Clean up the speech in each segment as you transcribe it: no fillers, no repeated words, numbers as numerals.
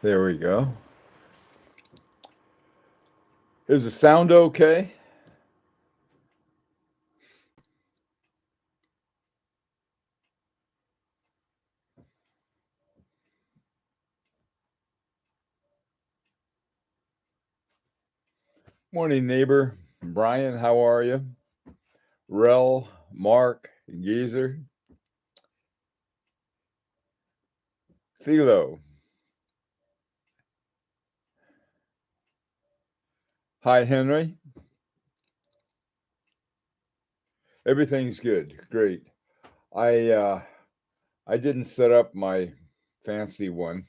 There we go. Is the sound okay? Morning, neighbor. Brian, how are you? Rel, Mark, Geezer, Philo. Hi, Henry. Everything's good. Great. I uh, I didn't set up my fancy one.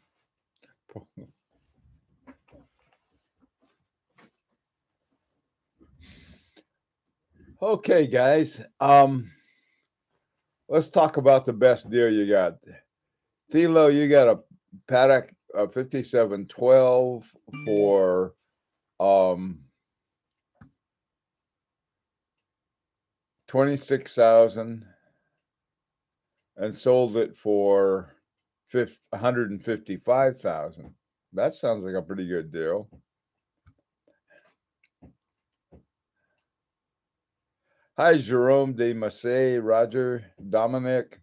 Okay, guys. Let's talk about the best deal you got. Philo, you got a paddock 5712 for um 26,000 and sold it for 155,000. That sounds like a pretty good deal. Hi, Jerome de Massey, Roger, Dominic.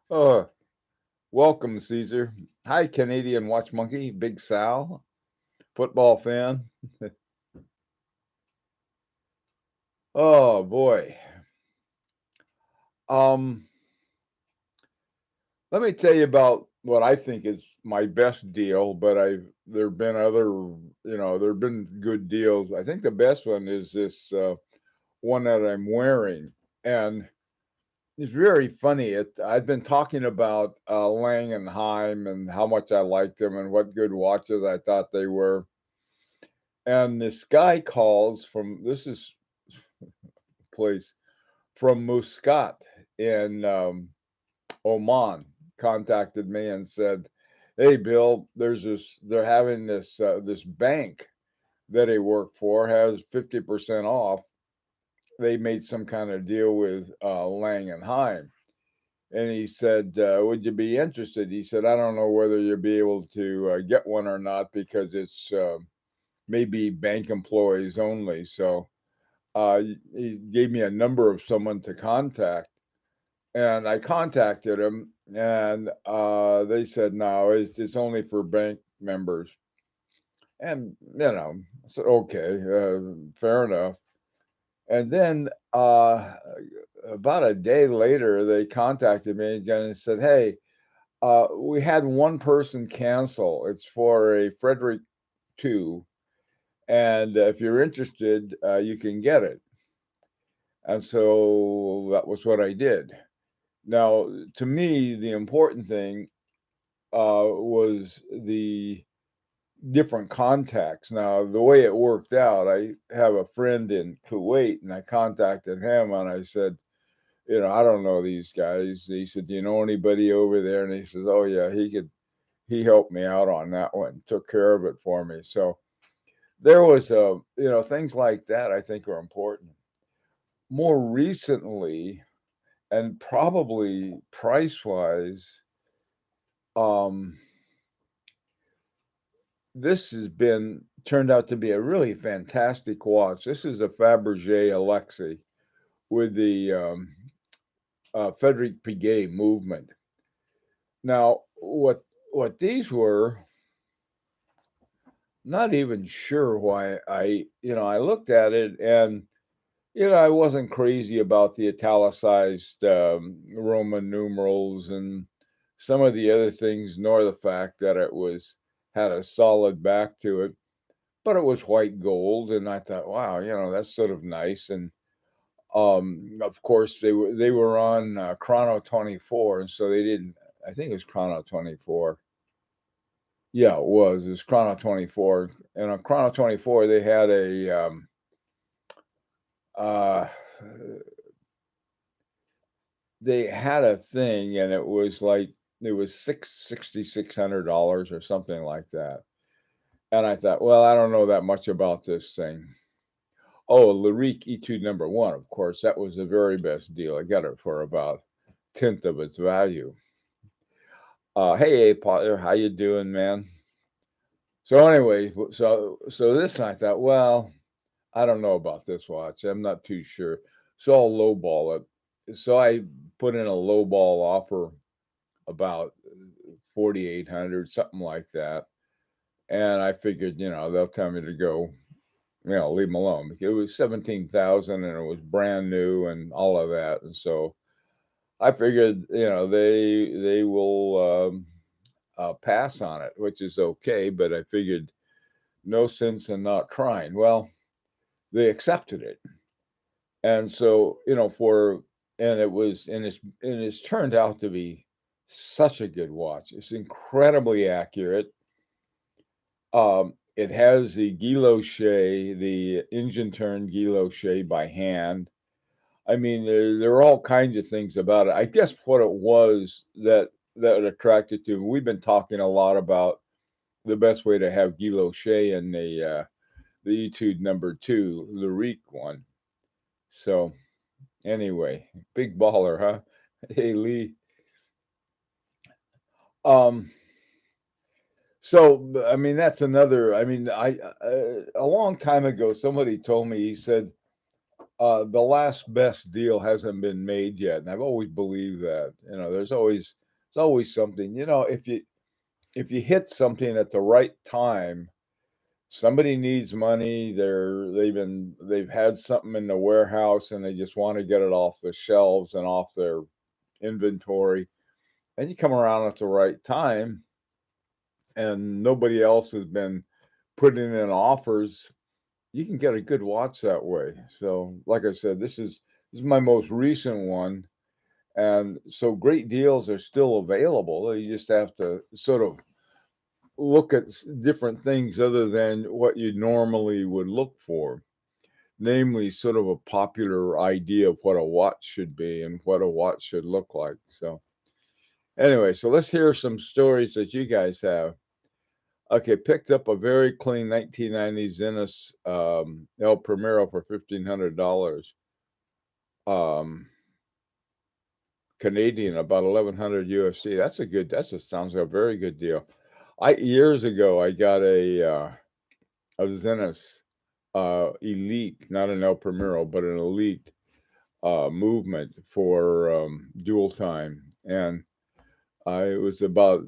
Oh, welcome, Caesar. Hi, Canadian Watch Monkey, Big Sal, football fan. Oh boy. Um, Let me tell you about what I think is my best deal, but there've been other, there've been good deals. I think the best one is this one that I'm wearing, and it's very funny. I've been talking about Langenheim and how much I liked them and what good watches I thought they were. And this guy calls from this is place from Muscat in Oman, contacted me and said, "Hey, Bill, they're having this bank that I work for has 50% off. They made some kind of deal with Langenheim." And he said, "Would you be interested?" He said, "I don't know whether you'll be able to get one or not because it's maybe bank employees only." So he gave me a number of someone to contact, and I contacted him, and they said, "No, it's only for bank members." And I said, "Okay, fair enough." And then about a day later, they contacted me again and said, "Hey, we had one person cancel. It's for a Frederick 2, and if you're interested, you can get it." And so that was what I did. Now, to me, the important thing was the different contacts. Now, the way it worked out, I have a friend in Kuwait, and I contacted him, and I said, "I don't know these guys." He said, "Do you know anybody over there?" And he says, "Oh yeah, he helped me out on that one, took care of it for me." So there was things like that I think are important. More recently, and probably price wise, um, this has been turned out to be a really fantastic watch. This is a Fabergé Alexei with the Frederick Piguet movement. Now, what these were, not even sure why I looked at it, and I wasn't crazy about the italicized Roman numerals and some of the other things, nor the fact that it was had a solid back to it, but it was white gold, and I thought, wow, that's sort of nice. And of course, they were on Chrono 24, and so they didn't. I think it was Chrono 24. Yeah, it was. It was Chrono 24, and on Chrono 24 they had uh, a thing, and it was like it was $6,600 or something like that. And I thought, well, I don't know that much about this thing. Oh, Lyrique Etude number one, of course, that was the very best deal. I got it for about tenth of its value. Hey, Potter, how you doing, man? So anyway, so this time I thought, well, I don't know about this watch. I'm not too sure. So I'll lowball it. So I put in a lowball offer about 4,800, something like that. And I figured, they'll tell me to go, leave them alone. Because it was 17,000 and it was brand new and all of that. And so I figured, they will pass on it, which is okay. But I figured no sense in not trying. Well, they accepted it. And so, and it's turned out to be such a good watch. It's incredibly accurate. It has the guilloche, the engine turned guilloche by hand. I mean, there are all kinds of things about it. I guess what it was that attracted to me. We've been talking a lot about the best way to have guilloche in the Etude number two, Lyrique one. So anyway, big baller, huh? Hey Lee. Um, so I mean that's another. I mean, I a long time ago somebody told me, he said the last best deal hasn't been made yet, and I've always believed that. There's always something. If you hit something at the right time, somebody needs money. They've had something in the warehouse and they just want to get it off the shelves and off their inventory, and you come around at the right time and nobody else has been putting in offers, you can get a good watch that way. So, like I said, this is my most recent one, and so great deals are still available. You just have to sort of look at different things other than what you normally would look for, namely, sort of a popular idea of what a watch should be and what a watch should look like. So, anyway, so let's hear some stories that you guys have. Okay, picked up a very clean 1990 Zenith El Primero for $1,500. Um, Canadian, about 1,100 USD. Sounds like a very good deal. Years ago I got a Zenith Elite, not an El Primero, but an Elite movement for dual time, and I was about,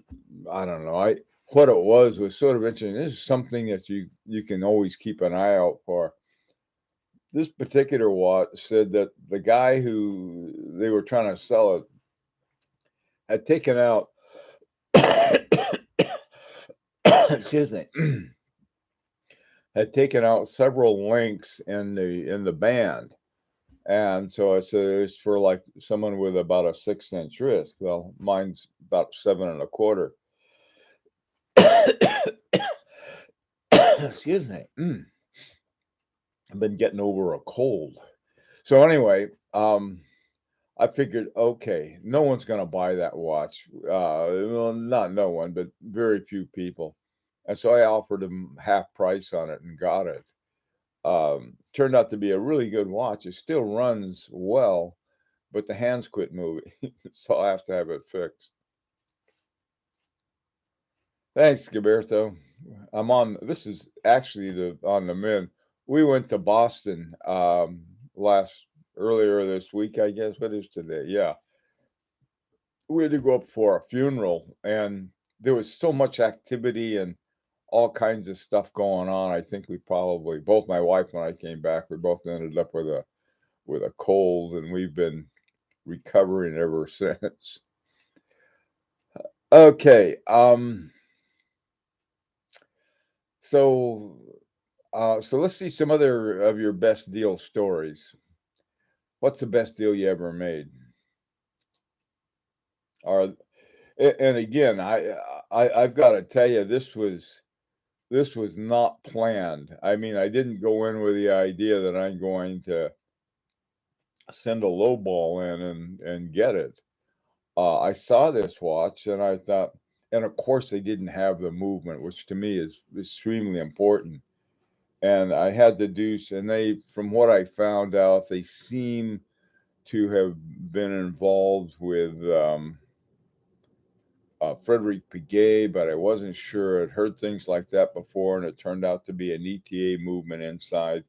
I don't know, I what it was sort of interesting. This is something that you can always keep an eye out for. This particular watch said that the guy who they were trying to sell it had taken out excuse me, had taken out several links in the band. And so I said it's for like someone with about a 6-inch wrist. Well, mine's about 7 1/4. Excuse me. I've been getting over a cold. So anyway, I figured, okay, no one's going to buy that watch. Well, not no one, but very few people. And so I offered him half price on it and got it. Turned out to be a really good watch. It still runs well, but the hands quit moving, so I have to have it fixed. Thanks, Gilberto. This is actually on the mend. We went to Boston last earlier this week, I guess. What is today? Yeah, we had to go up for a funeral, and there was so much activity and all kinds of stuff going on. I think we probably both my wife and I came back. We both ended up with a cold, and we've been recovering ever since. Okay, so so let's see some other of your best deal stories. What's the best deal you ever made? Or and again, I've got to tell you, this was not planned. I mean, I didn't go in with the idea that I'm going to send a low ball in and get it. I saw this watch and I thought, and of course they didn't have the movement, which to me is extremely important. And I had to do, and they, from what I found out, they seem to have been involved with Frederick Piguet, but I wasn't sure. I'd heard things like that before, and it turned out to be an ETA movement inside.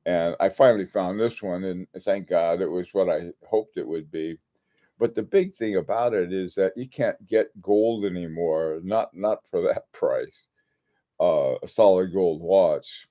And I finally found this one, and thank God it was what I hoped it would be. But the big thing about it is that you can't get gold anymore, not for that price. A solid gold watch.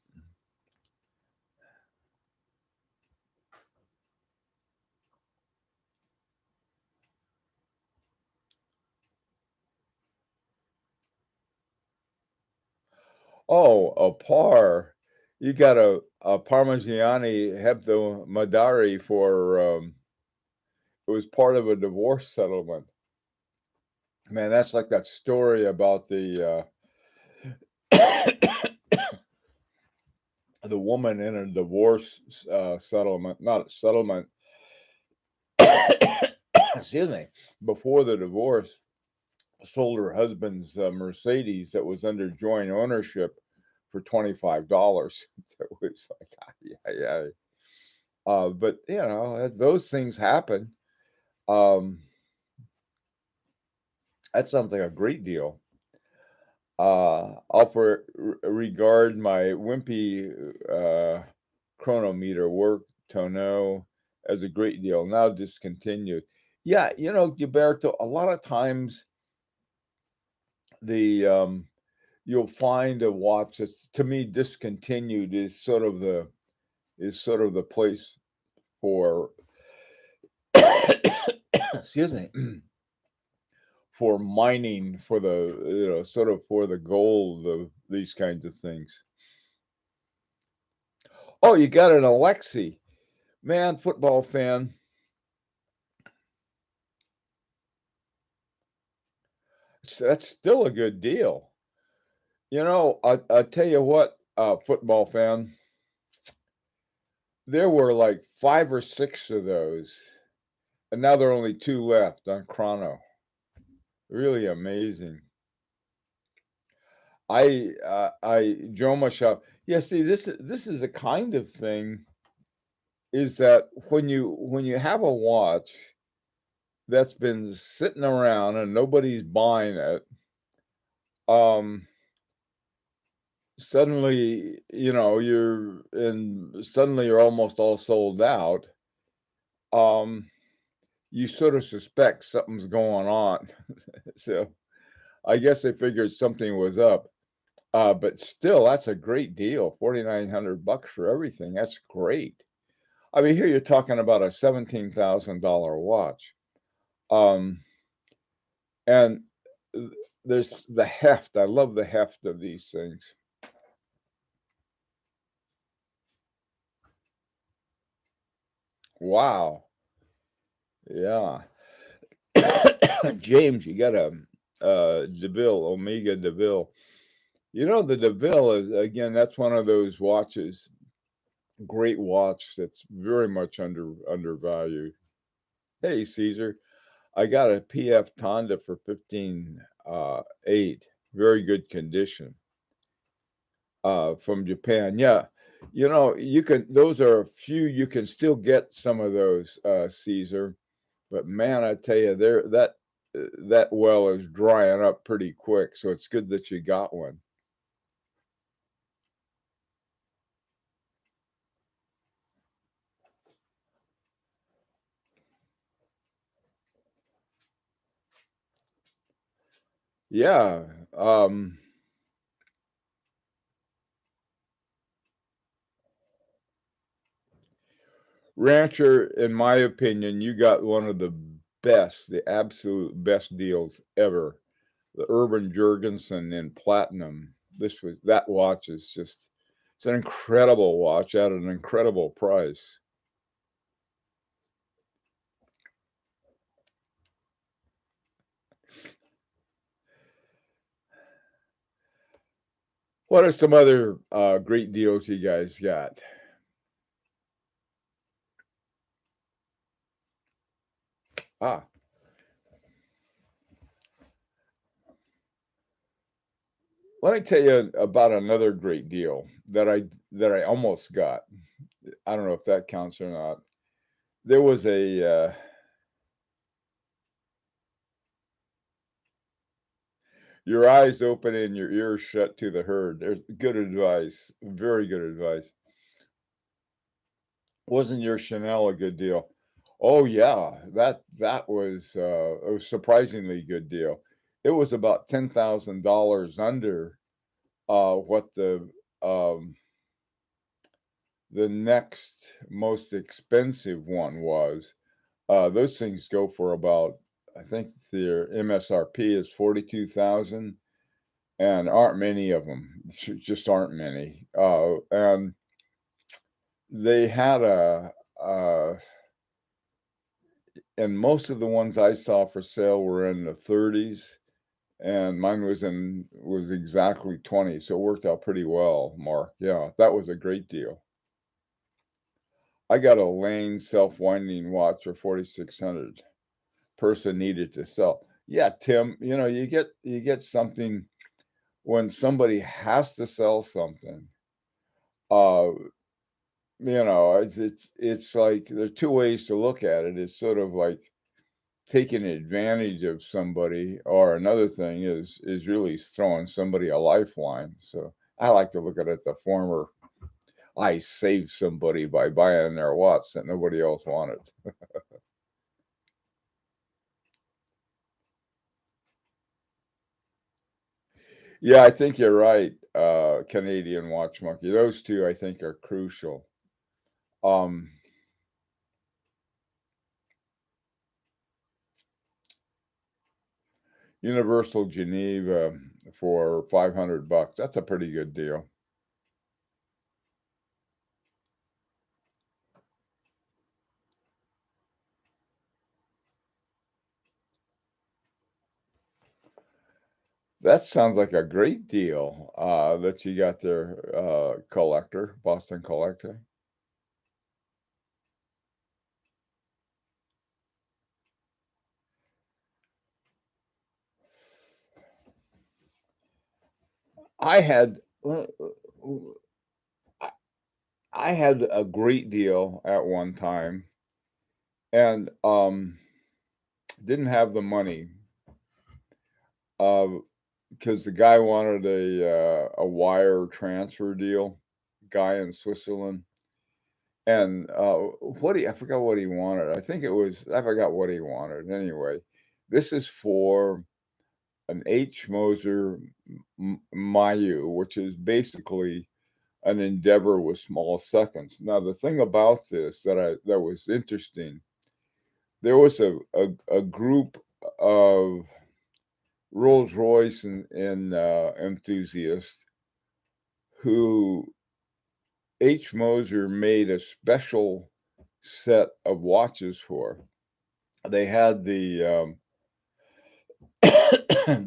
Oh, a par. You got a Parmigiani Hebdo Madari for it was part of a divorce settlement. Man, that's like that story about the woman in a divorce settlement, not settlement, excuse me, before the divorce, sold her husband's Mercedes that was under joint ownership for $25. It was like, yeah, yeah. But you know, those things happen. Um, that's something a great deal. I'll regard my wimpy chronometer work Tono as a great deal. Now discontinued. Yeah, you know, Gilberto, a lot of times the you'll find a watch that's to me discontinued is sort of the place for excuse me for mining for the sort of for the gold of these kinds of things. Oh, you got an Alexi. Man, football fan. That's still a good deal. You know, I tell you what, football fan, there were like 5 or 6 of those, and now there are only 2 left on Chrono. Really amazing. I Joe Machop. Yeah, see, this is a kind of thing is that when you have a watch that's been sitting around and nobody's buying it, um, suddenly, suddenly you're almost all sold out. Um, you sort of suspect something's going on. So I guess they figured something was up. But still, that's a great deal. $4,900 for everything. That's great. I mean, here you're talking about a $17,000 watch. Um, and there's the heft. I love the heft of these things. Wow. Yeah. James, you got a DeVille, Omega DeVille. You know, the DeVille is, again, that's one of those watches, great watch that's very much undervalued. Hey, Caesar, I got a PF Tonda for 15.8, very good condition, from Japan. Yeah, you know, you can, those are a few, you can still get some of those, Caesar, but man, I tell you, that well is drying up pretty quick, so it's good that you got one. Yeah, Rancher, in my opinion, you got one of the absolute best deals ever. The Urban Jurgensen in platinum. That watch is just, it's an incredible watch at an incredible price. What are some other great deals you guys got? Ah, Let me tell you about another great deal that I almost got. I don't know if that counts or not. There was your eyes open and your ears shut to the herd. There's good advice, very good advice. Wasn't your Chanel a good deal? Oh yeah, that was a surprisingly good deal. It was about $10,000 under what the next most expensive one was. Those things go for about, I think their MSRP is 42,000, and aren't many of them. Just aren't many. And they had and most of the ones I saw for sale were in the 30s, and mine was exactly 20, so it worked out pretty well, Mark. Yeah, that was a great deal. I got a Lane self-winding watch for 4,600. Person needed to sell. Yeah, Tim, you get something when somebody has to sell something. Uh, it's like there are two ways to look at it. It's sort of like taking advantage of somebody, or another thing is really throwing somebody a lifeline. So I like to look at it the former. I saved somebody by buying their watch that nobody else wanted. Yeah, I think you're right. Canadian Watch Monkey. Those two I think are crucial. Um, Universal Geneva for $500. That's a pretty good deal. That sounds like a great deal that you got there, collector, Boston Collector. I had I I had a great deal at one time, and didn't have the money because the guy wanted a wire transfer deal, guy in Switzerland, and I forgot what he wanted. I forgot what he wanted. Anyway, this is for an H Moser Mayu, which is basically an endeavor with small seconds. Now, the thing about this that was interesting, there was a group of Rolls Royce and enthusiasts who H Moser made a special set of watches for. They had the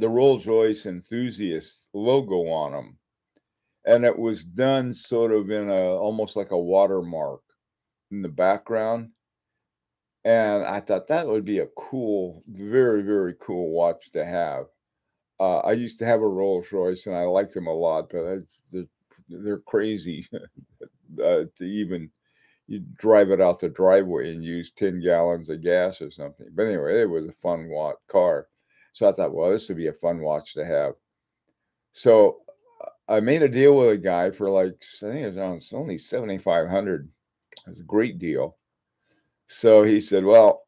Rolls Royce enthusiast logo on them, and it was done sort of in a almost like a watermark in the background. And I thought that would be a cool, very, very cool watch to have. I used to have a Rolls Royce, and I liked them a lot, but they're, they're crazy to even you drive it out the driveway and use 10 gallons of gas or something. But anyway, it was a fun car. So I thought, well, this would be a fun watch to have. So I made a deal with a guy for like, I think it was around, it's only 7,500. It was a great deal. So he said, well,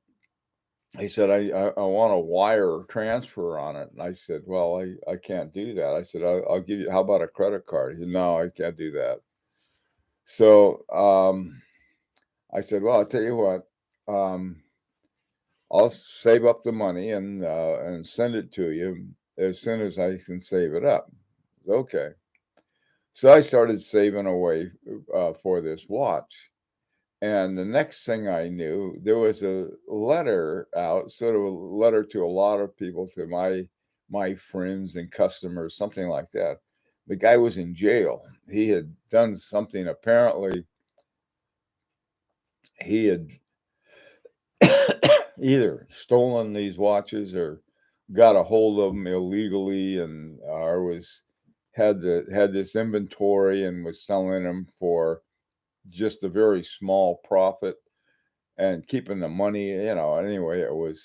he said, I want a wire transfer on it. And I said, well, I can't do that. I said, I'll give you, how about a credit card? He said, no, I can't do that. So I said, well, I'll tell you what, I'll save up the money and send it to you as soon as I can save it up. Okay. So I started saving away for this watch. And the next thing I knew, there was a letter out, sort of a letter to a lot of people, to my friends and customers, something like that. The guy was in jail. He had done something. Apparently, he had either stolen these watches or got a hold of them illegally, and or was had this inventory and was selling them for just a very small profit and keeping the money. Anyway, it was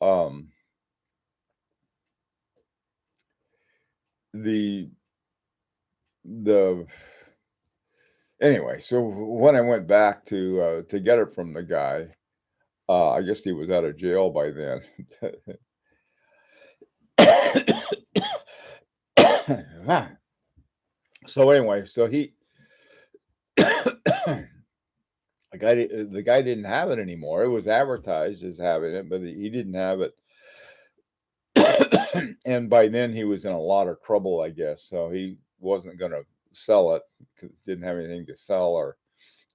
um, the the anyway. So when I went back to get it from the guy, I guess he was out of jail by then. So anyway, so he the guy didn't have it anymore. It was advertised as having it, but he didn't have it. And by then he was in a lot of trouble, I guess. So he wasn't going to sell it because it didn't have anything to sell, or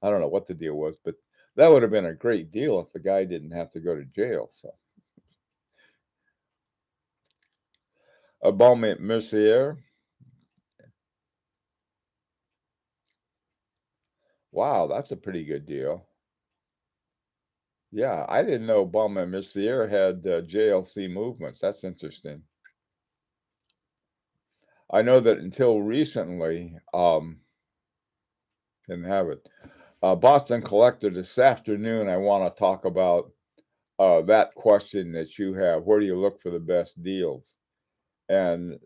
I don't know what the deal was, but that would have been a great deal if the guy didn't have to go to jail. So a Baume Mercier. Wow, that's a pretty good deal. Yeah, I didn't know Baume Mercier had JLC movements. That's interesting. I know that until recently, didn't have it. Boston Collector, this afternoon, I want to talk about that question that you have. Where do you look for the best deals? And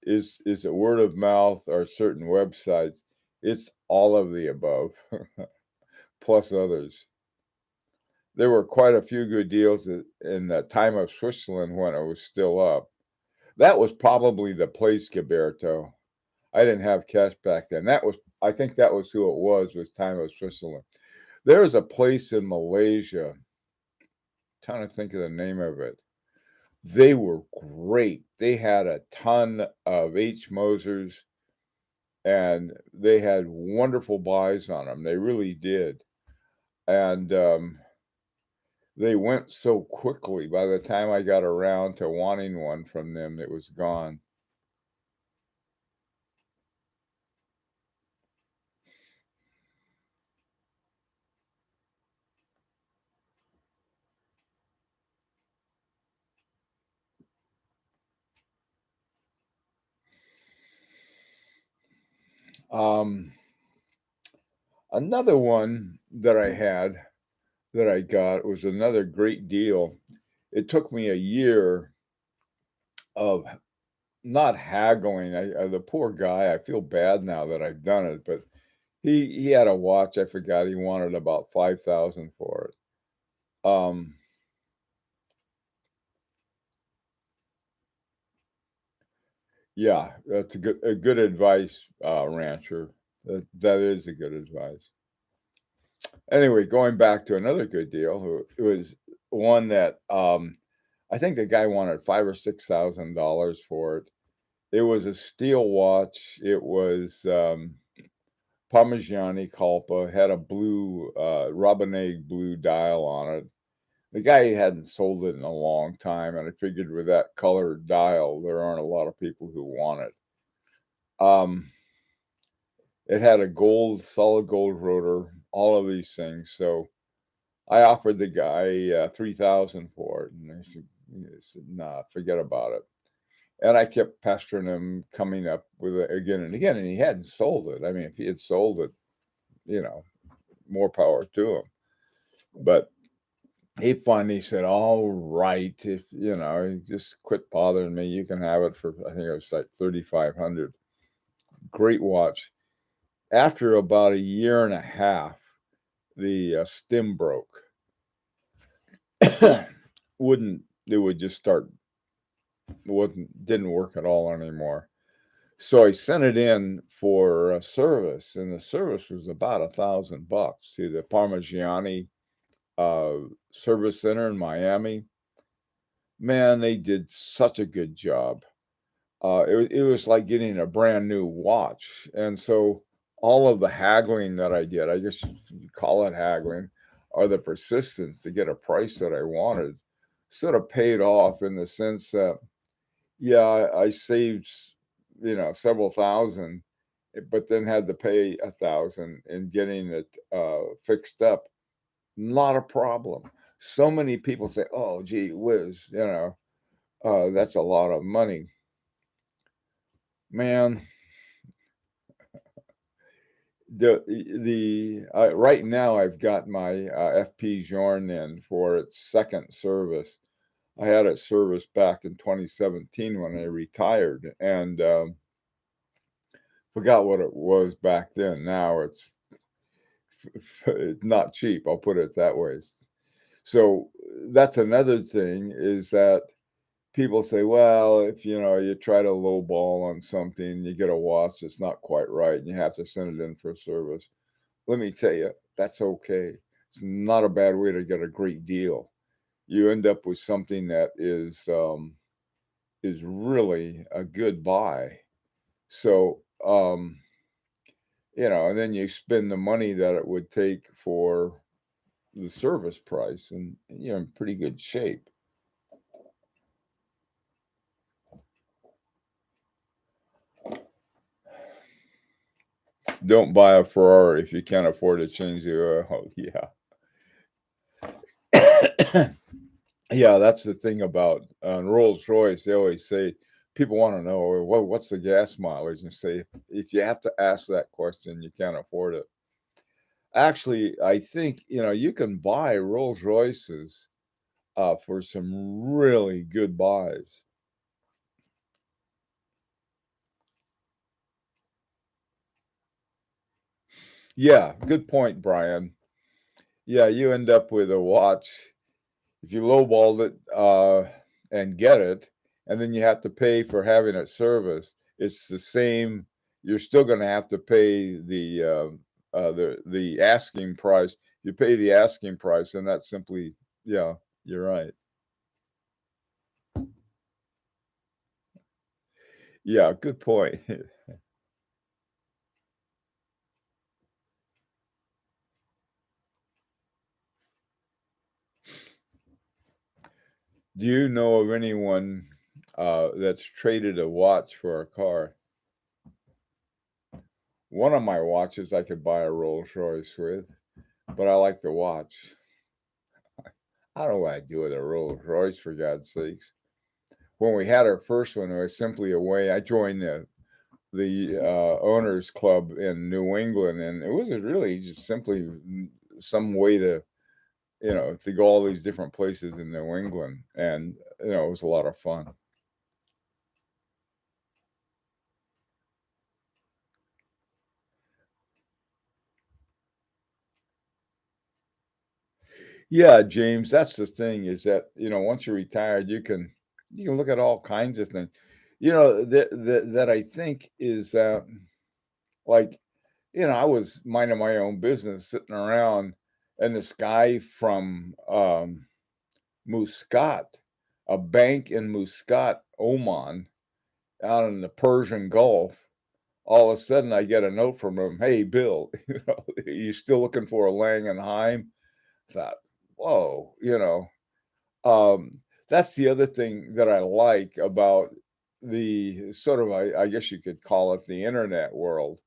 is it word of mouth or certain websites? It's all of the above, plus others. There were quite a few good deals in the time of Switzerland when it was still up. That was probably the place, Gilberto. I didn't have cash back then. I think that was who it was time of Switzerland. There's a place in Malaysia, trying to think of the name of it. They were great. They had a ton of H. Mosers and they had wonderful buys on them. They really did. And they went so quickly. By the time I got around to wanting one from them, it was gone. Um, Another one that I got was another great deal. It took me a year of not haggling. The poor guy, I feel bad now that I've done it, but he had a watch. I forgot he wanted about 5,000 for it. Yeah, that's a good advice, rancher. That is a good advice. Anyway, going back to another good deal, it was one that I think the guy wanted $5,000 or $6,000 for it. It was a steel watch. It was Parmigiani Culpa, had a blue Robinette blue dial on it. The guy hadn't sold it in a long time, and I figured with that colored dial, there aren't a lot of people who want it. It had a solid gold rotor, all of these things. So I offered the guy 3,000 for it, and he said, "Nah, forget about it." And I kept pestering him, coming up with it again and again, and he hadn't sold it. I mean, if he had sold it, you know, more power to him. But he finally said, "All right, if just quit bothering me. You can have it for I think it was like 3,500. Great watch." After about a year and a half, the stem broke. Wouldn't It would just start wasn't didn't work at all anymore. So I sent it in for a service, and the service was about $1,000 to the Parmigiani service center in Miami. Man, they did such a good job. It was like getting a brand new watch, and so all of the haggling that I did, I guess you call it haggling, or the persistence to get a price that I wanted, sort of paid off in the sense that yeah, I saved, several thousand, but then had to pay 1,000 in getting it fixed up. Not a problem. So many people say, "Oh, gee whiz, that's a lot of money." Man, right now I've got my FP Journe in for its second service. I had it serviced back in 2017 when I retired, and forgot what it was back then. Now it's not cheap. I'll put it that way. So that's another thing is that people say, well, if you try to lowball on something, you get a watch that's not quite right, and you have to send it in for service. Let me tell you, that's okay. It's not a bad way to get a great deal. You end up with something that is really a good buy. So and then you spend the money that it would take for the service price, and you're in pretty good shape. Don't buy a Ferrari if you can't afford to change the oil. Yeah. Yeah, that's the thing about Rolls Royce. They always say people want to know, well, what's the gas mileage, and say if you have to ask that question, you can't afford it. Actually, I think you can buy Rolls Royces for some really good buys. Yeah, good point, Brian. Yeah, you end up with a watch if you lowballed it and get it, and then you have to pay for having it serviced. It's the same. You're still going to have to pay the asking price. You pay the asking price, and that's simply yeah. You're right. Yeah, good point. Do you know of anyone that's traded a watch for a car? One of my watches I could buy a Rolls Royce with, but I like the watch. I don't know what I'd do with a Rolls Royce, for God's sakes. When we had our first one, it was simply a way. I joined the owners club in New England, and it was really just simply some way to go all these different places in New England, and it was a lot of fun. Yeah, James, that's the thing is that once you're retired, you can look at all kinds of things. That I think is that like I was minding my own business, sitting around, and this guy from Muscat, a bank in Muscat, Oman, out in the Persian Gulf. All of a sudden, I get a note from him. Hey, Bill, you still looking for a Langenheim? Thought, whoa, that's the other thing that I like about the sort of, I guess you could call it the internet world.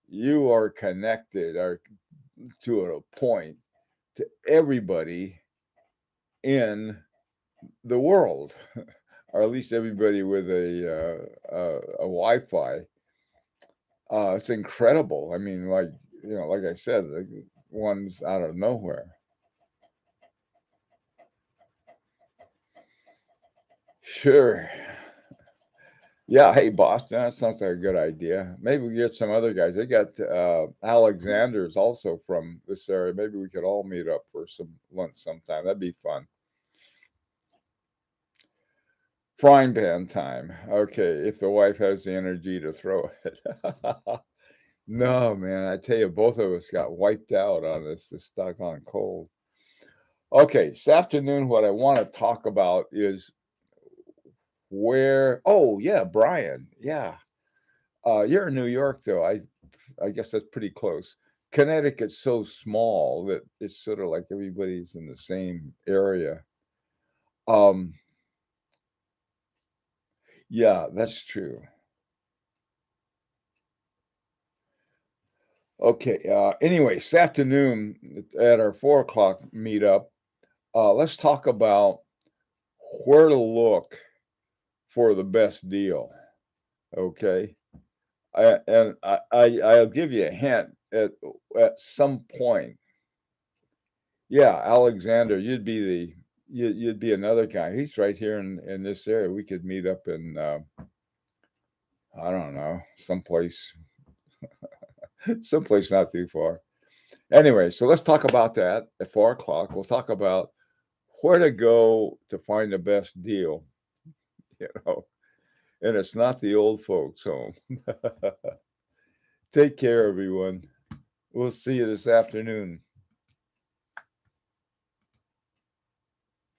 You are connected or to a point to everybody in the world, or at least everybody with a Wi-Fi. It's incredible. I mean, like I said, the ones out of nowhere. Sure. Yeah. Hey, Boston. That sounds like a good idea. Maybe we get some other guys. They got Alexander's also from this area. Maybe we could all meet up for some lunch sometime. That'd be fun. Frying pan time. Okay, if the wife has the energy to throw it. No, man, I tell you, both of us got wiped out on this doggone cold. Okay, this afternoon, what I want to talk about is oh, yeah, Brian. Yeah. You're in New York, though. I guess that's pretty close. Connecticut's so small that it's sort of like everybody's in the same area. Um, yeah, that's true. Okay. Anyway, this afternoon at our 4 o'clock meetup, let's talk about where to look for the best deal. Okay. I'll give you a hint at some point. Yeah, Alexander, you'd be another guy. He's right here in this area. We could meet up in I don't know, someplace not too far. Anyway, so let's talk about that at 4 o'clock. We'll talk about where to go to find the best deal, you know, and it's not the old folks home. Take care, everyone. We'll see you this afternoon.